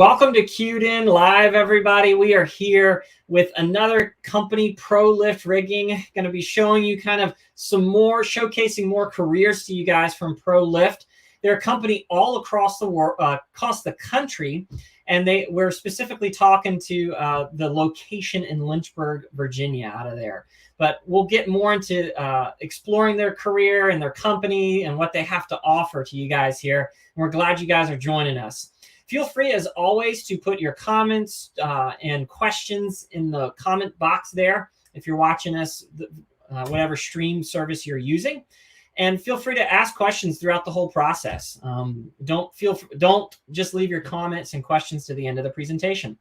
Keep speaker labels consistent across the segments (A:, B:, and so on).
A: Welcome to Queued In Live, everybody. We are here with another company, ProLift Rigging. Going to be showing you kind of showcasing more careers to you guys from ProLift. They're a company all across the world, across the country, and we're specifically talking to the location in Lynchburg, Virginia, out of there. But we'll get more into exploring their career and their company and what they have to offer to you guys here. And we're glad you guys are joining us. Feel free, as always, to put your comments and questions in the comment box there if you're watching us, whatever stream service you're using. And feel free to ask questions throughout the whole process. Don't just leave your comments and questions to the end of the presentation.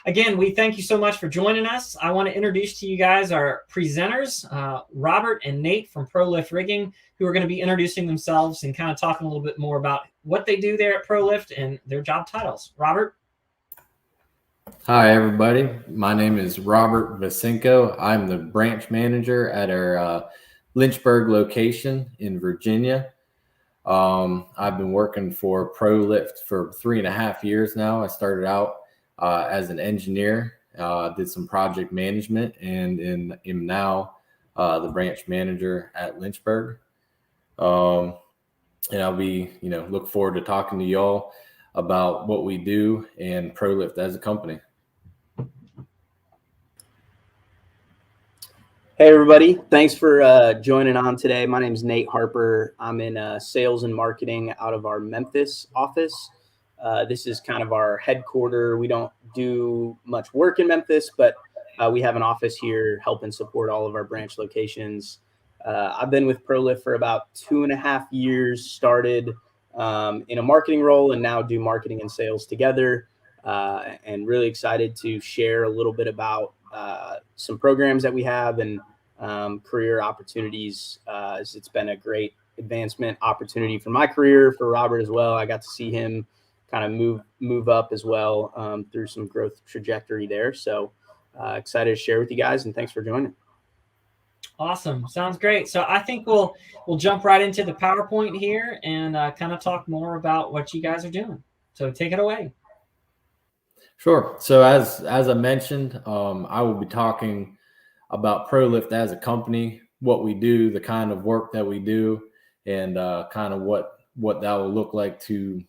A: Again, we thank you so much for joining us. I want to introduce to you guys our presenters, Robert and Nate from ProLift Rigging, who are going to be introducing themselves and kind of talking a little bit more about what they do there at ProLift and their job titles. Robert?
B: Hi, everybody. My name is Robert Vasenko. I'm the branch manager at our Lynchburg location in Virginia. I've been working for ProLift for 3.5 years now. I started out as an engineer, did some project management, and am now the branch manager at Lynchburg. And I'll be, look forward to talking to y'all about what we do and ProLift as a company.
C: Hey, everybody. Thanks for joining on today. My name is Nate Harper. I'm in sales and marketing out of our Memphis office. This is kind of our headquarters. We don't do much work in Memphis, but we have an office here helping support all of our branch locations. I've been with ProLift for about 2.5 years, started in a marketing role and now do marketing and sales together, and really excited to share a little bit about some programs that we have and career opportunities. It's been a great advancement opportunity for my career, for Robert as well. I got to see him kind of move up as well through some growth trajectory there. So excited to share with you guys, and thanks for joining.
A: Awesome. Sounds great. So I think we'll jump right into the PowerPoint here and kind of talk more about what you guys are doing. So take it away.
B: Sure. So as I mentioned, I will be talking about ProLift as a company, what we do, the kind of work that we do, and kind of what that will look like to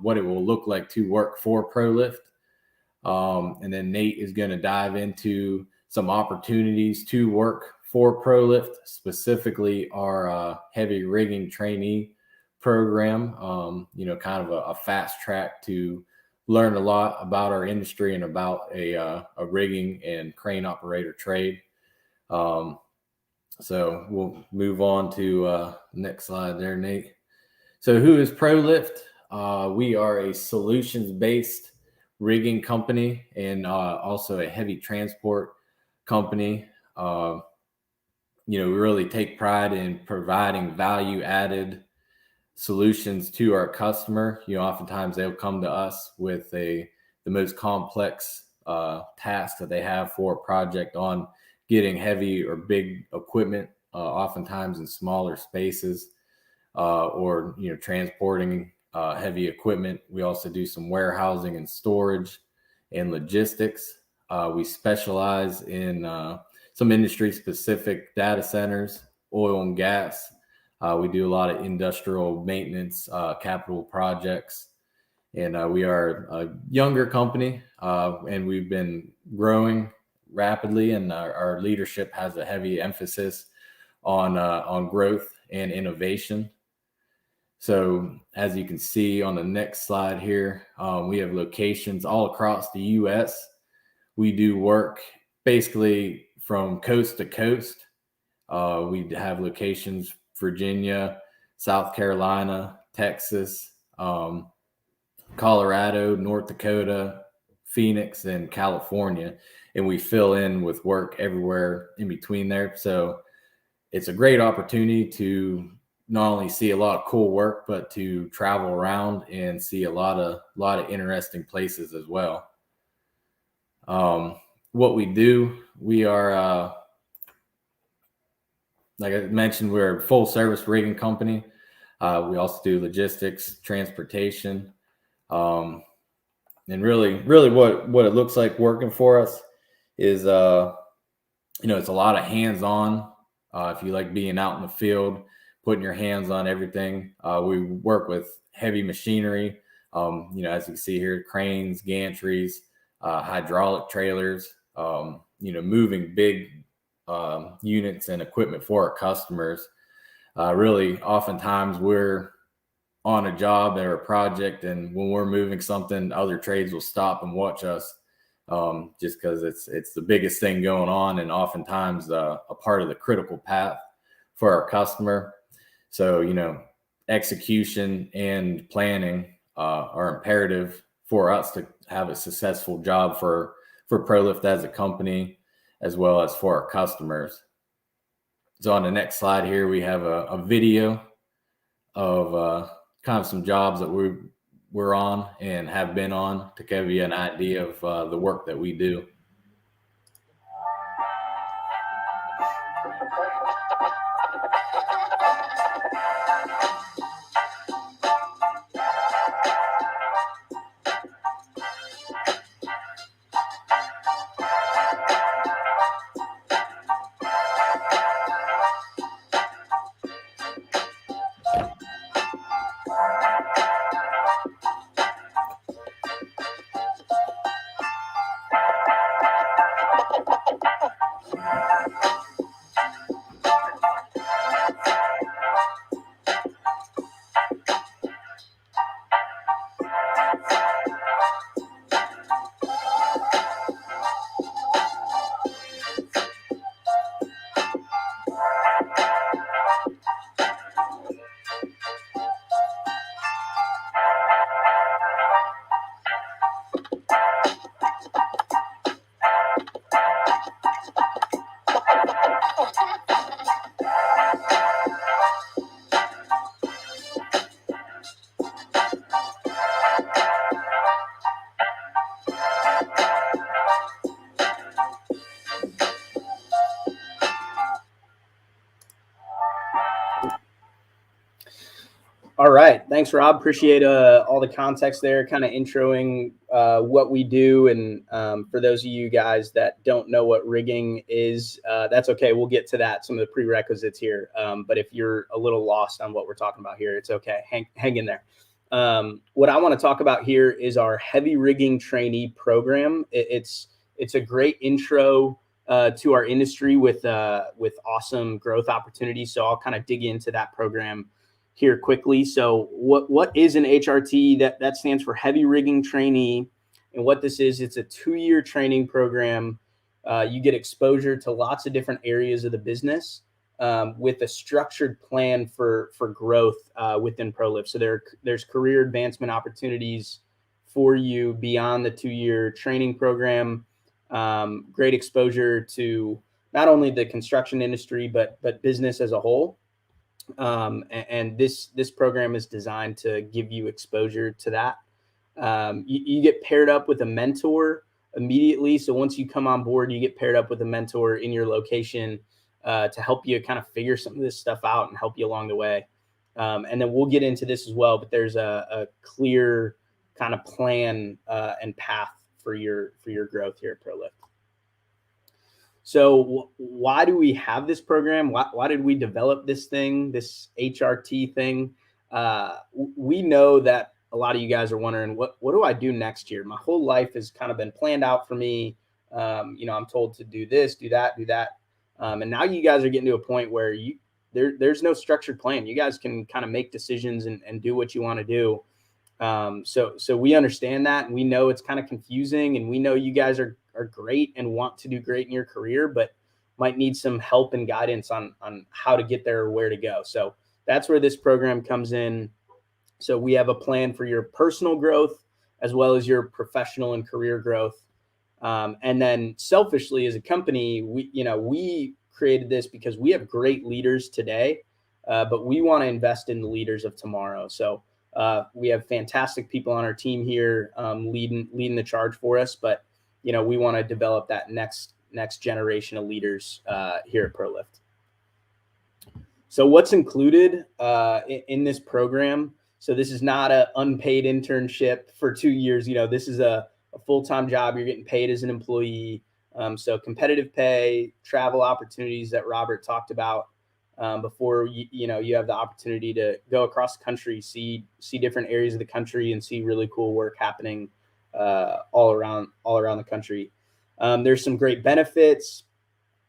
B: what it will look like to work for ProLift. And then Nate is going to dive into some opportunities to work for ProLift, specifically our heavy rigging trainee program, kind of a fast track to learn a lot about our industry and about a rigging and crane operator trade. So we'll move on to next slide there, Nate. So who is ProLift? We are a solutions-based rigging company and also a heavy transport company. We really take pride in providing value-added solutions to our customer. Oftentimes they'll come to us with the most complex task that they have for a project on getting heavy or big equipment, oftentimes in smaller spaces, or transporting heavy equipment. We also do some warehousing and storage and logistics. We specialize in some industry-specific data centers, oil and gas. We do a lot of industrial maintenance, capital projects, and we are a younger company, and we've been growing rapidly, and our leadership has a heavy emphasis on growth and innovation. So as you can see on the next slide here, we have locations all across the U.S. We do work basically from coast to coast. We have locations Virginia, South Carolina, Texas, Colorado, North Dakota, Phoenix, and California. And we fill in with work everywhere in between there. So it's a great opportunity to not only see a lot of cool work, but to travel around and see a lot of interesting places as well. What we do, we are, like I mentioned, we're a full service rigging company. We also do logistics, transportation. And really what it looks like working for us is, it's a lot of hands-on. If you like being out in the field, putting your hands on everything, we work with heavy machinery. As you can see here, cranes, gantries, hydraulic trailers, moving big units and equipment for our customers. Really, oftentimes we're on a job or a project, and when we're moving something, other trades will stop and watch us, just because it's the biggest thing going on, and oftentimes a part of the critical path for our customer. So execution and planning are imperative for us to have a successful job for ProLift as a company, as well as for our customers. So on the next slide here, we have a video of kind of some jobs that we're on and have been on to give you an idea of the work that we do.
C: All right. Thanks, Rob. Appreciate all the context there, kind of introing what we do. And for those of you guys that don't know what rigging is, that's okay. We'll get to that, some of the prerequisites here. But if you're a little lost on what we're talking about here, it's okay. Hang in there. What I want to talk about here is our heavy rigging trainee program. It's a great intro to our industry with awesome growth opportunities. So I'll kind of dig into that program here quickly. So what is an HRT? That stands for Heavy Rigging Trainee. And what this is, it's a 2-year training program. You get exposure to lots of different areas of the business with a structured plan for growth within ProLift. So there's career advancement opportunities for you beyond the 2-year training program. Great exposure to not only the construction industry, but business as a whole. And this program is designed to give you exposure to that. You get paired up with a mentor immediately. So once you come on board, you get paired up with a mentor in your location to help you kind of figure some of this stuff out and help you along the way. And then we'll get into this as well, but there's a clear kind of plan and path for your growth here at ProLift. So why do we have this program? Why did we develop this thing, this HRT thing? We know that a lot of you guys are wondering, what do I do next year? My whole life has kind of been planned out for me. I'm told to do this, do that. And now you guys are getting to a point where there's no structured plan. You guys can kind of make decisions and do what you want to do. So we understand that, and we know it's kind of confusing, and we know you guys are great and want to do great in your career, but might need some help and guidance on how to get there or where to go. So that's where this program comes in. So we have a plan for your personal growth as well as your professional and career growth. And then selfishly as a company, we created this because we have great leaders today, but we want to invest in the leaders of tomorrow. So we have fantastic people on our team here leading the charge for us, but we want to develop that next generation of leaders here at ProLift. So what's included in this program? So this is not an unpaid internship for 2 years. This is a full-time job. You're getting paid as an employee. So competitive pay, travel opportunities that Robert talked about before. You have the opportunity to go across the country, see different areas of the country, and see really cool work happening all around the country. There's some great benefits,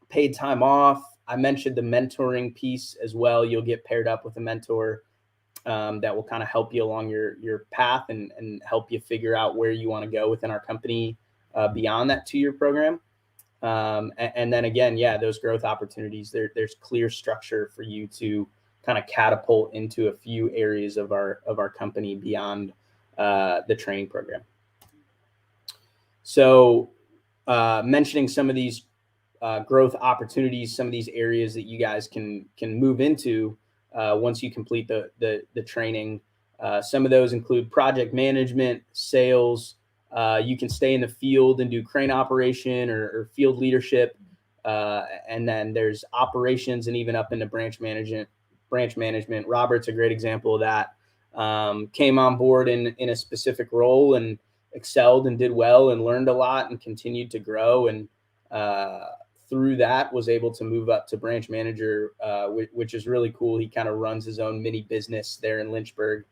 C: paid time off. I mentioned the mentoring piece as well. You'll get paired up with a mentor that will kind of help you along your path and help you figure out where you want to go within our company beyond that 2-year program. And then again, those growth opportunities, there's clear structure for you to kind of catapult into a few areas of our company beyond the training program. So mentioning some of these growth opportunities, some of these areas that you guys can move into once you complete the training. Some of those include project management, sales. You can stay in the field and do crane operation or field leadership. And then there's operations and even up into branch management. Robert's a great example of that. Came on board in a specific role and excelled and did well and learned a lot and continued to grow. And through that was able to move up to branch manager, which is really cool. He kind of runs his own mini business there in Lynchburg.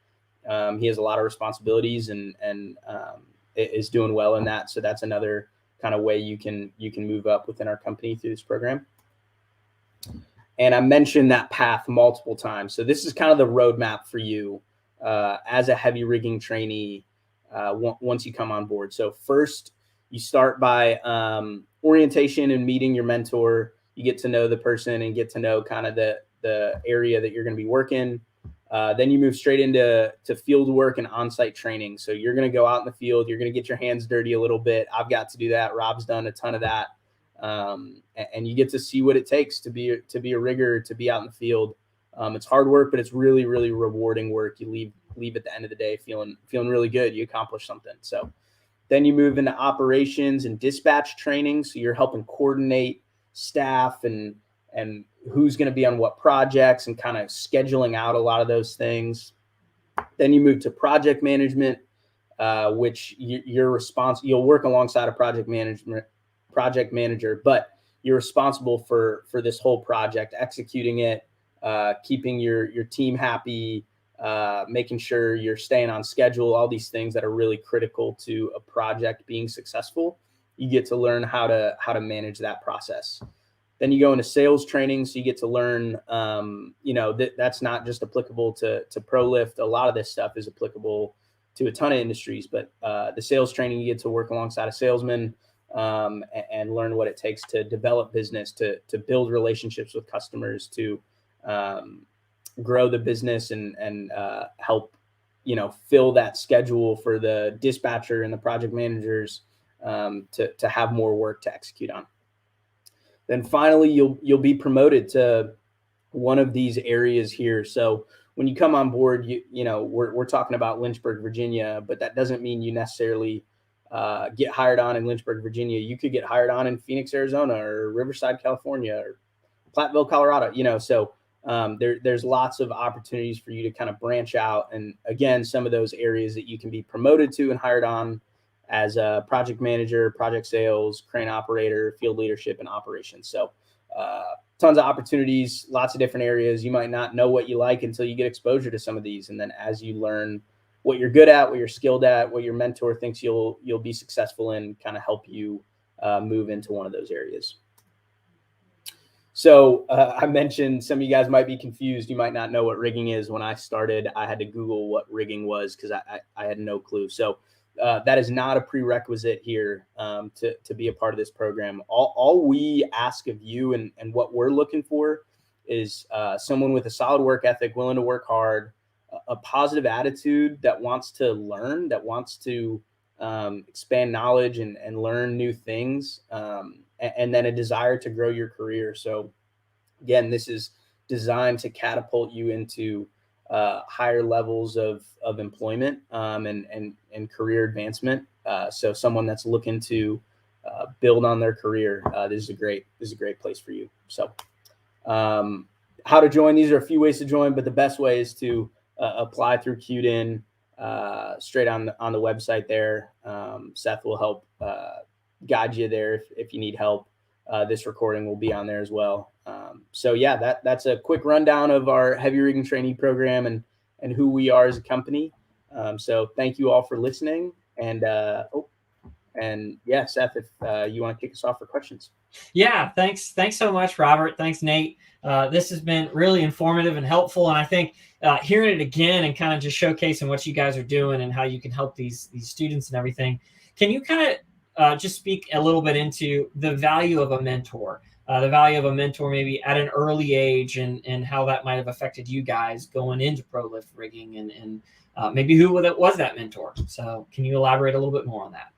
C: He has a lot of responsibilities and is doing well in that. So that's another kind of way you can move up within our company through this program. And I mentioned that path multiple times. So this is kind of the roadmap for you as a heavy rigging trainee once you come on board. So first, you start by orientation and meeting your mentor. You get to know the person and get to know kind of the area that you're going to be working. Then you move straight into field work and on-site training. So you're going to go out in the field. You're going to get your hands dirty a little bit. I've got to do that. Rob's done a ton of that. And you get to see what it takes to be a rigger, to be out in the field. It's hard work, but it's really, really rewarding work. You leave at the end of the day feeling really good. You accomplished something. So then you move into operations and dispatch training. So you're helping coordinate staff and who's going to be on what projects and kind of scheduling out a lot of those things. Then you move to project management, which you're responsible. You'll work alongside a project manager, but you're responsible for this whole project, executing it, keeping your team happy, making sure you're staying on schedule, all these things that are really critical to a project being successful. You get to learn how to manage that process. Then you go into sales training, so you get to learn, that's not just applicable to ProLift. A lot of this stuff is applicable to a ton of industries, but the sales training, you get to work alongside a salesman and learn what it takes to develop business, to build relationships with customers, to grow the business and help, fill that schedule for the dispatcher and the project managers to have more work to execute on. Then finally, you'll be promoted to one of these areas here. So when you come on board, we're talking about Lynchburg, Virginia, but that doesn't mean you necessarily get hired on in Lynchburg, Virginia. You could get hired on in Phoenix, Arizona, or Riverside, California, or Platteville, Colorado. So there's lots of opportunities for you to kind of branch out. And again, some of those areas that you can be promoted to and hired on as a project manager, project sales, crane operator, field leadership, and operations. So tons of opportunities, lots of different areas. You might not know what you like until you get exposure to some of these. And then as you learn what you're good at, what you're skilled at, what your mentor thinks you'll be successful in, kind of help you move into one of those areas. So I mentioned some of you guys might be confused. You might not know what rigging is. When I started, I had to Google what rigging was because I had no clue. So that is not a prerequisite here to be a part of this program. All we ask of you and what we're looking for is someone with a solid work ethic, willing to work hard, a positive attitude that wants to learn, that wants to expand knowledge and learn new things, and then a desire to grow your career. So again, this is designed to catapult you into higher levels of employment and career advancement. So someone that's looking to build on their career, this is a great place for you. So how to join? These are a few ways to join, but the best way is to apply through QDIN straight on the website there. Seth will help guide you there if you need help. This recording will be on there as well. So yeah, that's a quick rundown of our heavy rigging trainee program and who we are as a company. So thank you all for listening. And yeah, Seth, if you want to kick us off for questions.
A: Yeah, thanks so much, Robert. Thanks, Nate. This has been really informative and helpful, and I think hearing it again and kind of just showcasing what you guys are doing and how you can help these students and everything. Can you kind of just speak a little bit into the value of a mentor, maybe at an early age, and how that might have affected you guys going into ProLift rigging, and maybe who was that mentor? So can you elaborate a little bit more on that?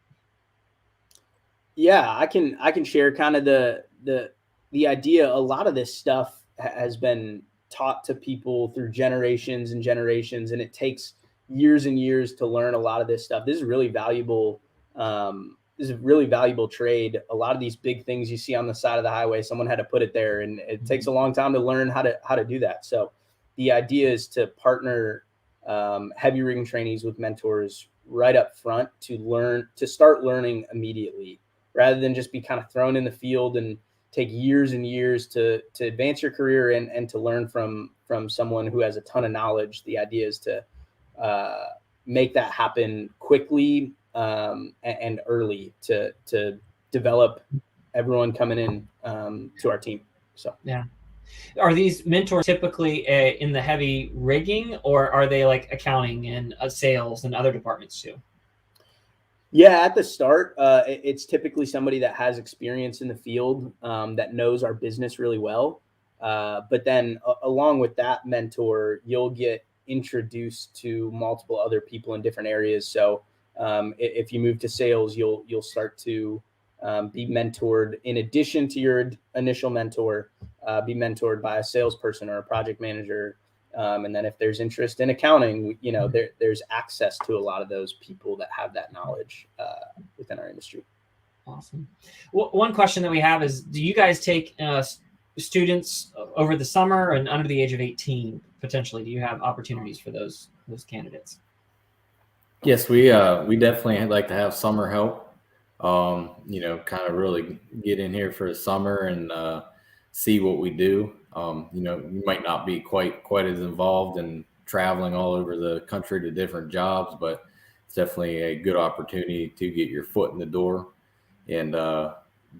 C: Yeah, I can share kind of the idea. A lot of this stuff has been taught to people through generations and generations, and it takes years and years to learn a lot of this stuff. This is really valuable. This is a really valuable trade. A lot of these big things you see on the side of the highway, someone had to put it there, and it takes a long time to learn how to do that. So the idea is to partner heavy rigging trainees with mentors right up front to start learning immediately, rather than just be kind of thrown in the field and take years and years to advance your career and to learn from someone who has a ton of knowledge. The idea is to make that happen quickly and early to develop everyone coming in to our team. So
A: yeah. Are these mentors typically in the heavy rigging, or are they like accounting and sales and other departments too?
C: Yeah, at the start, it's typically somebody that has experience in the field, that knows our business really well. But then along with that mentor, you'll get introduced to multiple other people in different areas. So if you move to sales, you'll start to be mentored in addition to your initial mentor, be mentored by a salesperson or a project manager. And then if there's interest in accounting, there's access to a lot of those people that have that knowledge within our industry.
A: Awesome. Well, one question that we have is, do you guys take students over the summer and under the age of 18 potentially? Do you have opportunities for those candidates?
B: Yes, we definitely like to have summer help. Kind of really get in here for the summer and see what we do. You might not be quite as involved in traveling all over the country to different jobs, but it's definitely a good opportunity to get your foot in the door and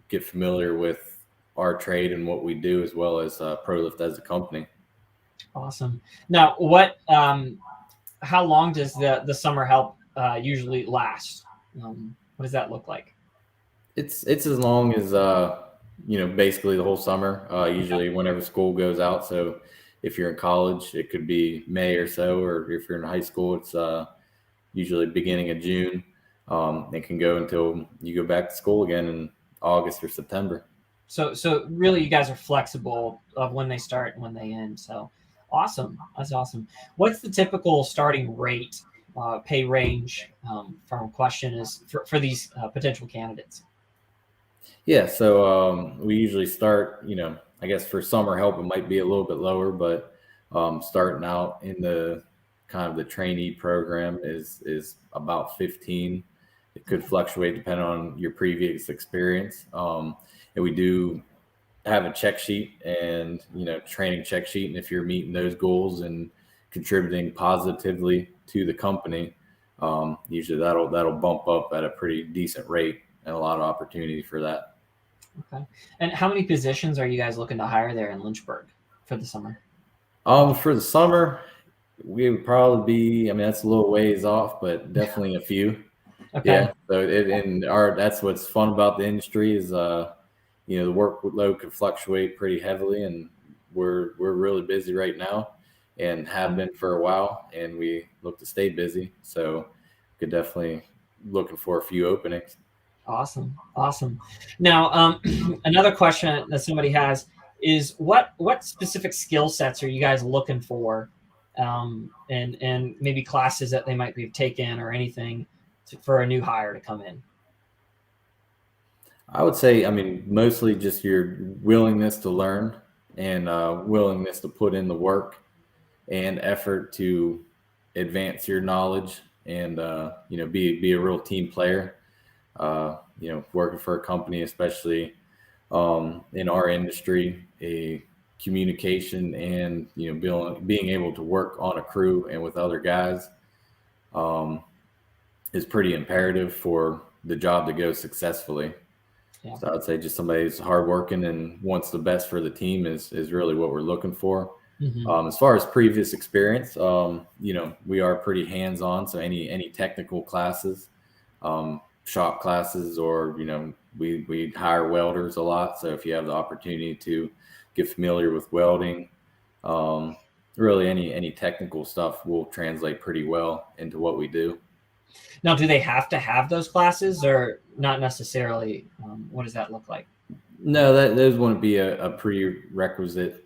B: get familiar with our trade and what we do, as well as ProLift as a company.
A: Awesome. Now, how long does the summer help usually last? What does that look like?
B: It's as long as basically the whole summer, usually whenever school goes out. So if you're in college, it could be May or so, or if you're in high school, it's usually beginning of June. It can go until you go back to school again in August or September.
A: So really you guys are flexible of when they start and when they end. So awesome. That's awesome. What's the typical starting rate, pay range from a question is for these potential candidates?
B: Yeah, so we usually start, I guess for summer help, it might be a little bit lower, but starting out in the kind of the trainee program is about 15. It could fluctuate depending on your previous experience. And we do have a check sheet and, training check sheet. And if you're meeting those goals and contributing positively to the company, usually that'll bump up at a pretty decent rate and a lot of opportunity for that.
A: Okay. And how many positions are you guys looking to hire there in Lynchburg for the summer?
B: For the summer, we would probably be, that's a little ways off, but definitely a few.
A: Okay.
B: Yeah. So that's what's fun about the industry is, the workload could fluctuate pretty heavily, and we're really busy right now and have been for a while, and we look to stay busy. So could definitely looking for a few openings.
A: Awesome. Now, another question that somebody has is what specific skill sets are you guys looking for, and maybe classes that they might be taken or anything for a new hire to come in?
B: I would say, mostly just your willingness to learn and willingness to put in the work and effort to, advance your knowledge and, be a real team player. Working for a company, especially in our industry, a communication and, being able to work on a crew and with other guys is pretty imperative for the job to go successfully. Yeah. So I'd say just somebody who's hardworking and wants the best for the team is really what we're looking for. Mm-hmm. As far as previous experience, we are pretty hands-on. So any technical classes, shop classes, or, we hire welders a lot. So if you have the opportunity to get familiar with welding, really any technical stuff will translate pretty well into what we do.
A: Now, do they have to have those classes or not necessarily? What does that look like?
B: No, those wouldn't be a prerequisite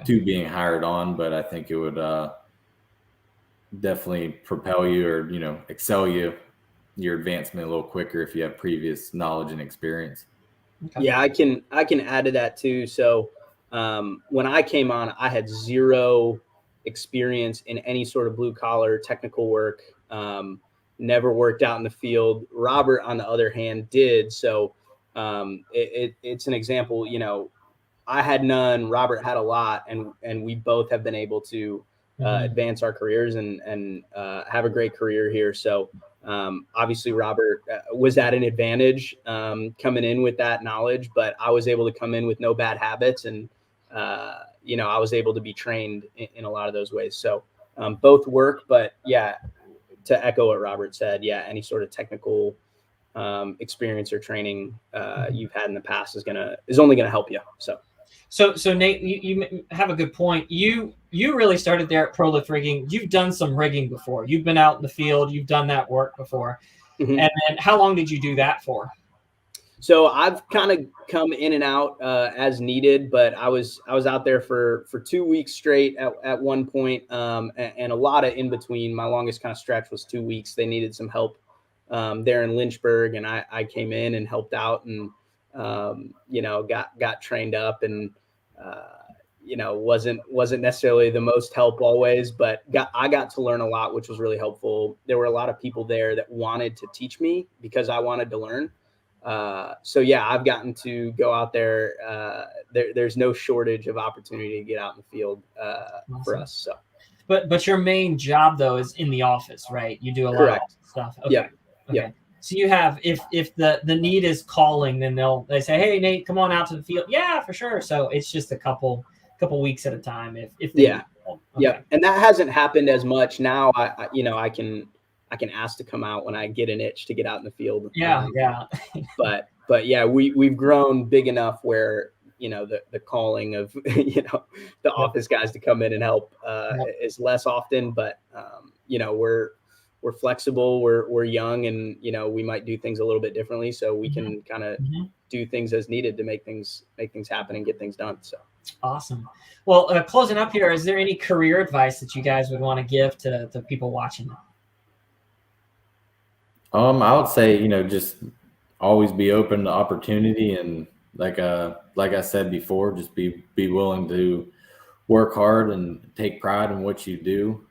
B: to being hired on, but I think it would definitely propel you or, excel your advancement a little quicker if you have previous knowledge and experience.
C: Okay. Yeah, I can add to that too. So when I came on, I had zero experience in any sort of blue collar technical work. Never worked out in the field. Robert, on the other hand, did. So it's an example, I had none, Robert had a lot, and we both have been able to advance our careers and have a great career here. So obviously Robert was at an advantage coming in with that knowledge, but I was able to come in with no bad habits, and I was able to be trained in a lot of those ways. So both work, but yeah, to echo what Robert said, yeah, any sort of technical experience or training you've had in the past is only gonna help you.
A: So Nate, you have a good point. You really started there at ProLift Rigging. You've done some rigging before. You've been out in the field. You've done that work before. Mm-hmm. And then how long did you do that for?
C: So I've kind of come in and out as needed, but I was out there for 2 weeks straight at one point, and a lot of in between. My longest kind of stretch was 2 weeks. They needed some help there in Lynchburg, and I came in and helped out and got trained up and wasn't necessarily the most help always, but I got to learn a lot, which was really helpful. There were a lot of people there that wanted to teach me because I wanted to learn. So yeah, I've gotten to go out there. There's no shortage of opportunity to get out in the field awesome. For us. So,
A: but your main job though is in the office, right? You do a lot of stuff. Okay.
C: Yeah.
A: Okay.
C: Yeah.
A: So you have, if the need is calling, then they say, hey Nate, come on out to the field. Yeah, for sure. So it's just a couple weeks at a time. If they
C: yeah. Okay. Yeah. And that hasn't happened as much now. I can ask to come out when I get an itch to get out in the field.
A: Yeah. Yeah.
C: but yeah, we've grown big enough where, the calling of, the office guys to come in and help is less often, but we're flexible, we're young, and, we might do things a little bit differently. So we can kind of do things as needed to make things happen and get things done. So.
A: Awesome. Well, closing up here, is there any career advice that you guys would want to give to people watching?
B: I would say, just always be open to opportunity, and like I said before, just be willing to work hard and take pride in what you do.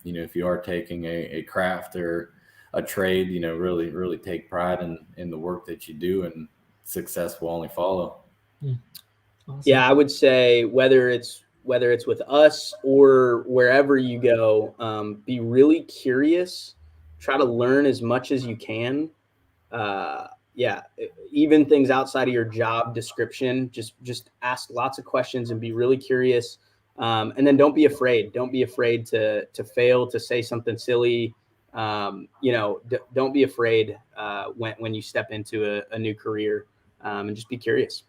B: If you are taking a craft or a trade, really take pride in the work that you do, and success will only follow.
C: Awesome. Yeah, I would say whether it's with us or wherever you go, be really curious. Try to learn as much as you can. Even things outside of your job description, just ask lots of questions and be really curious. And then don't be afraid. Don't be afraid to fail, to say something silly. Don't be afraid when you step into a new career, and just be curious.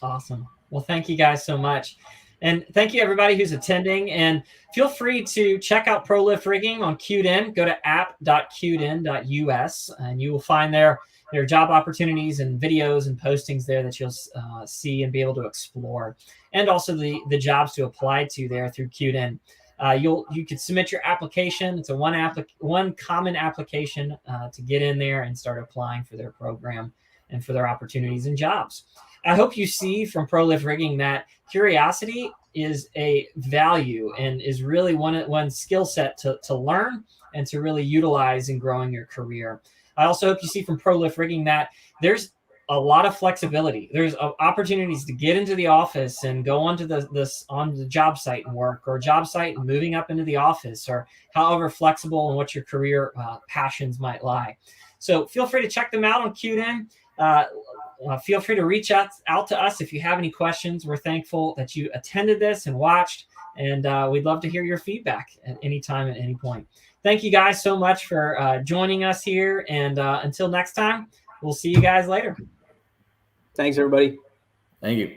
A: Awesome. Well, thank you guys so much. And thank you everybody who's attending, and feel free to check out ProLift Rigging on QDin. Go to app.qdin.us and you will find there are job opportunities and videos and postings there that you'll see and be able to explore, and also the jobs to apply to there through QDin. You can submit your application. It's a one common application to get in there and start applying for their program and for their opportunities and jobs. I hope you see from ProLift Rigging that curiosity is a value and is really one skill set to learn and to really utilize in growing your career. I also hope you see from ProLift Rigging that there's a lot of flexibility. There's opportunities to get into the office and go onto on the job site and work, or job site and moving up into the office, or however flexible and what your career passions might lie. So feel free to check them out on QDIN. Feel free to reach out to us if you have any questions. We're thankful that you attended this and watched, and we'd love to hear your feedback at any time, at any point. Thank you guys so much for joining us here, and until next time, we'll see you guys later.
C: Thanks, everybody.
B: Thank you.